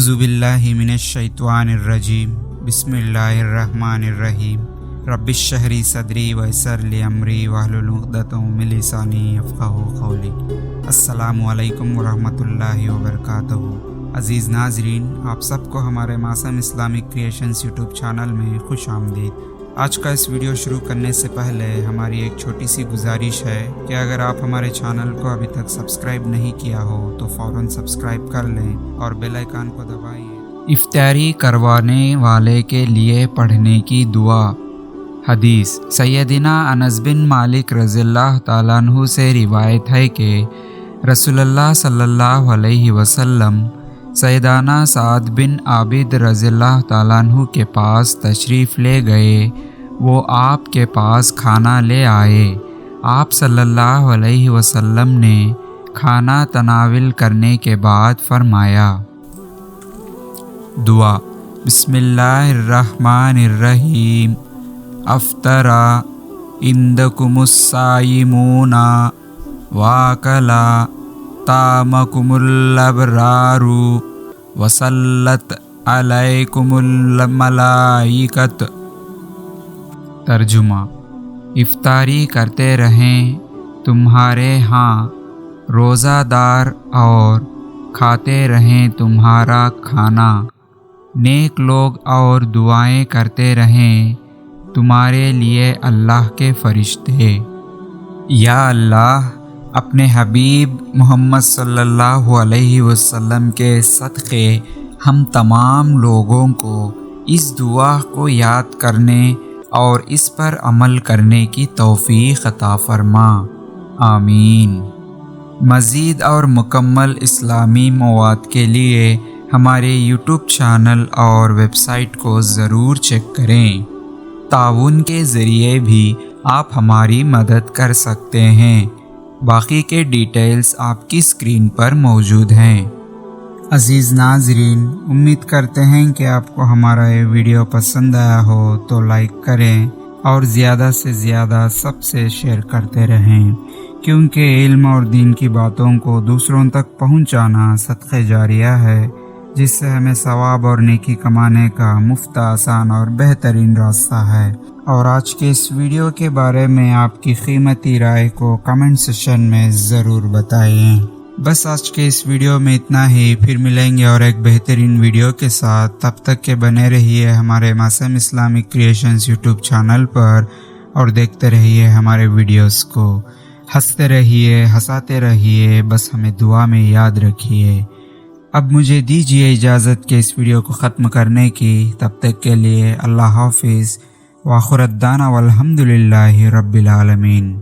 اعوذ باللہ من الشیطان الرجیم بسم اللہ الرحمن الرحیم رب اشرح لی صدری ویسر لی امری واحلل عقدۃ من لسانی یفقہوا قولی۔ السلام علیکم ورحمۃ اللہ وبرکاتہ۔ عزیز ناظرین، آپ سب کو ہمارے معصوم اسلامک کریشنز یوٹیوب چینل میں خوش آمدید۔ آج کا اس ویڈیو شروع کرنے سے پہلے ہماری ایک چھوٹی سی گزارش ہے کہ اگر آپ ہمارے چینل کو ابھی تک سبسکرائب نہیں کیا ہو تو فوراً سبسکرائب کر لیں اور بیل آئیکن کو دبائیے۔ افطاری کروانے والے کے لیے پڑھنے کی دعا۔ حدیث سیدنا انس بن مالک رضی اللہ تعالیٰ عنہ سے روایت ہے کہ رسول اللہ صلی اللہ علیہ وسلم سیدنا سعد بن عابد رضی اللہ تعالیٰ عنہ کے پاس تشریف لے گئے۔ وہ آپ کے پاس کھانا لے آئے۔ آپ صلی اللہ علیہ وسلم نے کھانا تناول کرنے کے بعد فرمایا، دعا۔ بسم اللہ الرحمن الرحیم۔ افطرا عندکم الصائمون واکلا طعامکم الابرار وصلت علیکم الملائکۃ۔ ترجمہ: افطاری کرتے رہیں تمہارے ہاں روزہ دار اور کھاتے رہیں تمہارا کھانا، نیک لوگ اور دعائیں کرتے رہیں تمہارے لیے اللہ کے فرشتے۔ یا اللہ، اپنے حبیب محمد صلی اللہ علیہ وسلم کے صدقے ہم تمام لوگوں کو اس دعا کو یاد کرنے اور اس پر عمل کرنے کی توفیق عطا فرما، آمین۔ مزید اور مکمل اسلامی مواد کے لیے ہمارے یوٹیوب چینل اور ویب سائٹ کو ضرور چیک کریں۔ تعاون کے ذریعے بھی آپ ہماری مدد کر سکتے ہیں۔ باقی کے ڈیٹیلز آپ کی اسکرین پر موجود ہیں۔ عزیز ناظرین، امید کرتے ہیں کہ آپ کو ہمارا یہ ویڈیو پسند آیا ہو تو لائک کریں اور زیادہ سے زیادہ سب سے شیئر کرتے رہیں، کیونکہ علم اور دین کی باتوں کو دوسروں تک پہنچانا صدقہ جاریہ ہے، جس سے ہمیں ثواب اور نیکی کمانے کا مفت، آسان اور بہترین راستہ ہے۔ اور آج کے اس ویڈیو کے بارے میں آپ کی قیمتی رائے کو کمنٹ سیکشن میں ضرور بتائیں۔ بس آج کے اس ویڈیو میں اتنا ہی، پھر ملیں گے اور ایک بہترین ویڈیو کے ساتھ۔ تب تک کے بنے رہیے ہمارے معصوم اسلامک کریشنز یوٹیوب چینل پر اور دیکھتے رہیے ہمارے ویڈیوز کو۔ ہنستے رہیے، ہنساتے رہیے، بس ہمیں دعا میں یاد رکھیے۔ اب مجھے دیجیے اجازت کہ اس ویڈیو کو ختم کرنے کی۔ تب تک کے لیے اللہ حافظ، وآخر دعوانا والحمد للہ رب العالمین۔